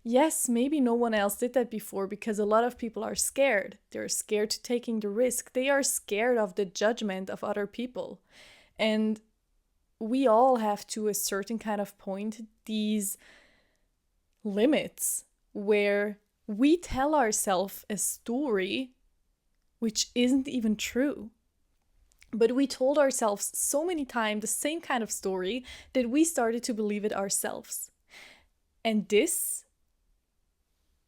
Yes, maybe no one else did that before because a lot of people are scared. They're scared to taking the risk. They are scared of the judgment of other people. And we all have to a certain kind of point these limits where we tell ourselves a story which isn't even true. But we told ourselves so many times the same kind of story that we started to believe it ourselves. And this,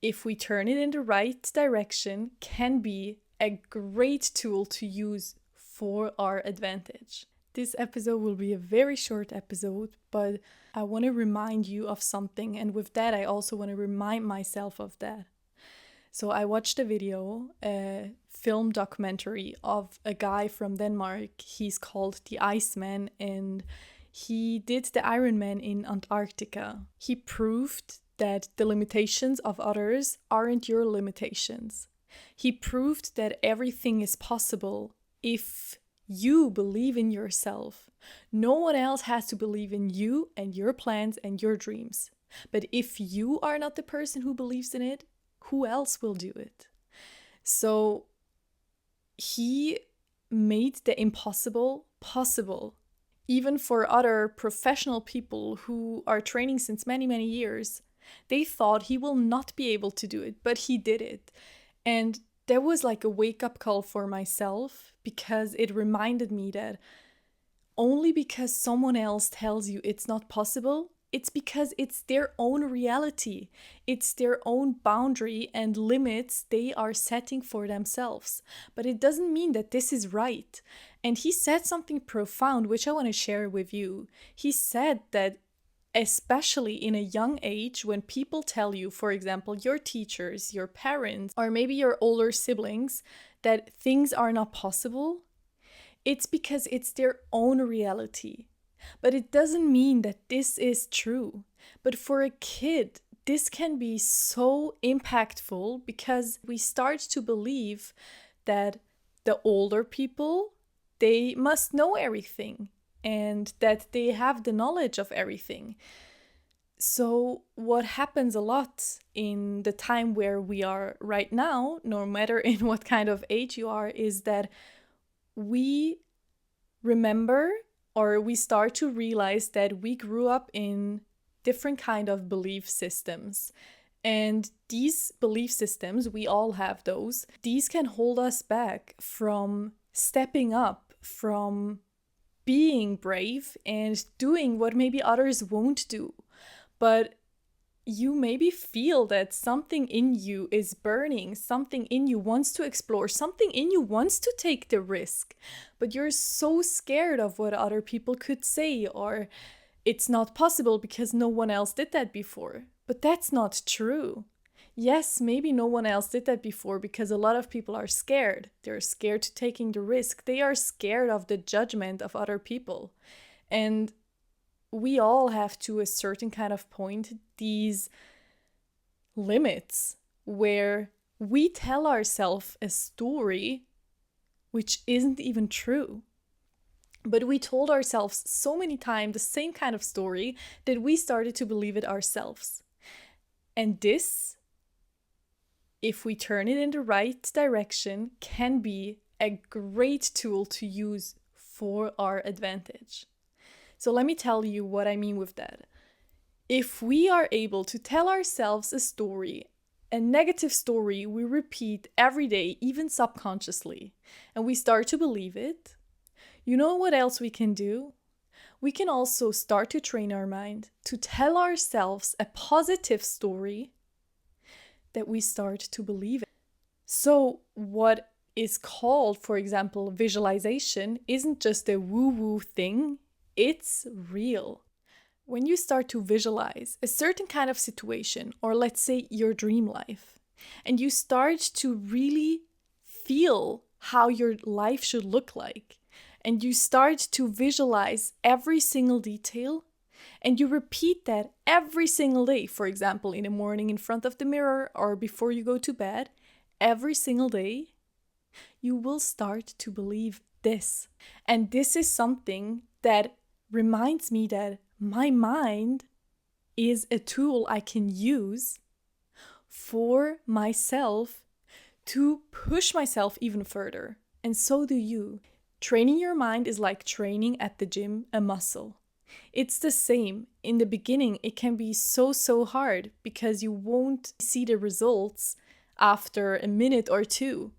if we turn it in the right direction, can be a great tool to use for our advantage. This episode will be a very short episode, but I want to remind you of something. And with that, I also want to remind myself of that. So I watched a video, a film documentary of a guy from Denmark. He's called the Iceman, and he did the Ironman in Antarctica. He proved that the limitations of others aren't your limitations. He proved that everything is possible if you believe in yourself. No one else has to believe in you and your plans and your dreams. But if you are not the person who believes in it, who else will do it? So he made the impossible possible. Even for other professional people who are training since many, many years, they thought he will not be able to do it, but he did it. And that was like a wake-up call for myself because it reminded me that only because someone else tells you it's not possible, it's because it's their own reality. It's their own boundary and limits they are setting for themselves. But it doesn't mean that this is right. And he said something profound, which I want to share with you. He said that especially in a young age, when people tell you, for example, your teachers, your parents, or maybe your older siblings, that things are not possible, it's because it's their own reality. But it doesn't mean that this is true. But for a kid, this can be so impactful because we start to believe that the older people, they must know everything and that they have the knowledge of everything. So what happens a lot in the time where we are right now, no matter in what kind of age you are, is that we remember or we start to realize that we grew up in different kind of belief systems. And these belief systems, we all have those, these can hold us back from stepping up, from being brave and doing what maybe others won't do. But you maybe feel that something in you is burning, something in you wants to explore, something in you wants to take the risk, but you're so scared of what other people could say, or it's not possible because no one else did that before. But that's not true. Yes, maybe no one else did that before because a lot of people are scared. They're scared to taking the risk. They are scared of the judgment of other people. And we all have to a certain kind of point these limits where we tell ourselves a story which isn't even true. But we told ourselves so many times the same kind of story that we started to believe it ourselves. And this, if we turn it in the right direction, can be a great tool to use for our advantage. So let me tell you what I mean with that. If we are able to tell ourselves a story, a negative story we repeat every day, even subconsciously, and we start to believe it, you know what else we can do? We can also start to train our mind to tell ourselves a positive story that we start to believe it. So what is called, for example, visualization isn't just a woo-woo thing. It's real. When you start to visualize a certain kind of situation, or let's say your dream life, and you start to really feel how your life should look like, and you start to visualize every single detail, and you repeat that every single day, for example, in the morning in front of the mirror or before you go to bed, every single day, you will start to believe this. And this is something that reminds me that my mind is a tool I can use for myself to push myself even further. And so do you. Training your mind is like training at the gym a muscle. It's the same. In the beginning, it can be so hard because you won't see the results after a minute or two.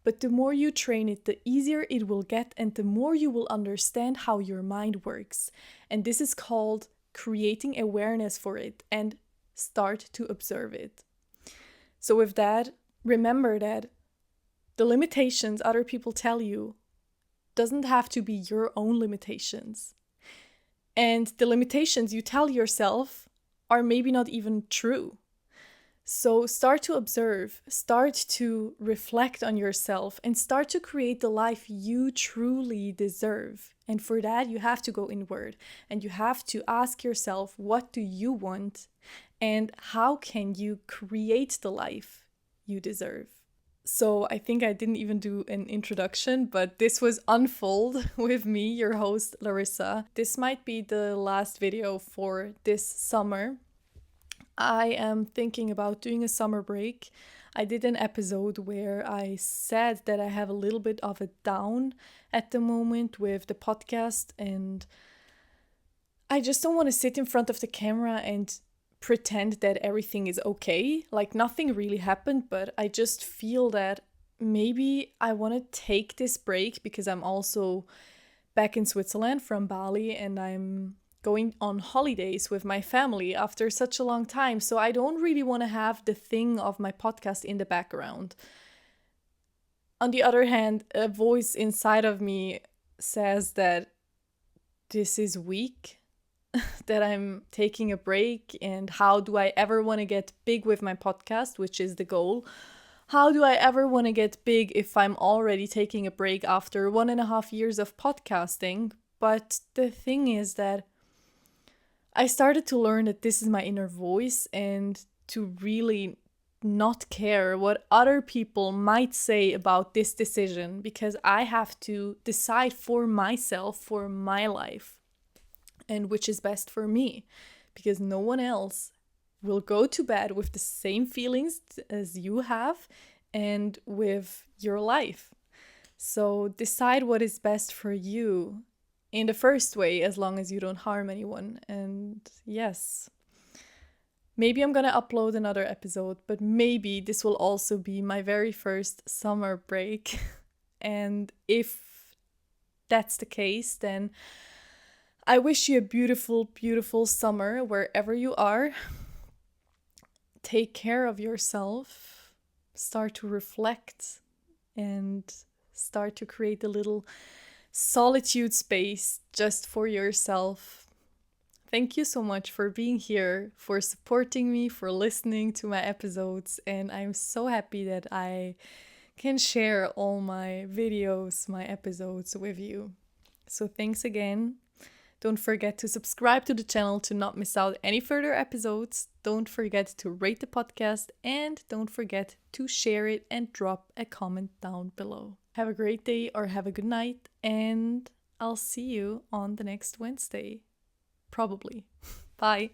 But the more you train it, the easier it will get, and the more you will understand how your mind works. And this is called creating awareness for it and start to observe it. So with that, remember that the limitations other people tell you doesn't have to be your own limitations. And the limitations you tell yourself are maybe not even true. So start to observe, start to reflect on yourself, and start to create the life you truly deserve. And for that, you have to go inward and you have to ask yourself, what do you want? And how can you create the life you deserve? So I think I didn't even do an introduction, but this was Unfold with me, your host, Larissa. This might be the last video for this summer. I am thinking about doing a summer break. I did an episode where I said that I have a little bit of a down at the moment with the podcast, and I just don't want to sit in front of the camera and pretend that everything is okay. Like nothing really happened, but I just feel that maybe I want to take this break because I'm also back in Switzerland from Bali and I'm going on holidays with my family after such a long time. So I don't really want to have the thing of my podcast in the background. On the other hand, a voice inside of me says that this is weak, that I'm taking a break, and how do I ever want to get big with my podcast, which is the goal? How do I ever want to get big if I'm already taking a break after 1.5 years of podcasting? But the thing is that I started to learn that this is my inner voice and to really not care what other people might say about this decision, because I have to decide for myself, for my life, and which is best for me, because no one else will go to bed with the same feelings as you have and with your life. So decide what is best for you in the first way, as long as you don't harm anyone. And yes, maybe I'm gonna upload another episode, but maybe this will also be my very first summer break. And if that's the case, then I wish you a beautiful, beautiful summer wherever you are. Take care of yourself. Start to reflect and start to create a little solitude space just for yourself. Thank you so much for being here, for supporting me, for listening to my episodes. And I'm so happy that I can share all my videos, my episodes with you. So thanks again. Don't forget to subscribe to the channel to not miss out any further episodes. Don't forget to rate the podcast and don't forget to share it and drop a comment down below. Have a great day or have a good night, and I'll see you on the next Wednesday. Probably. Bye.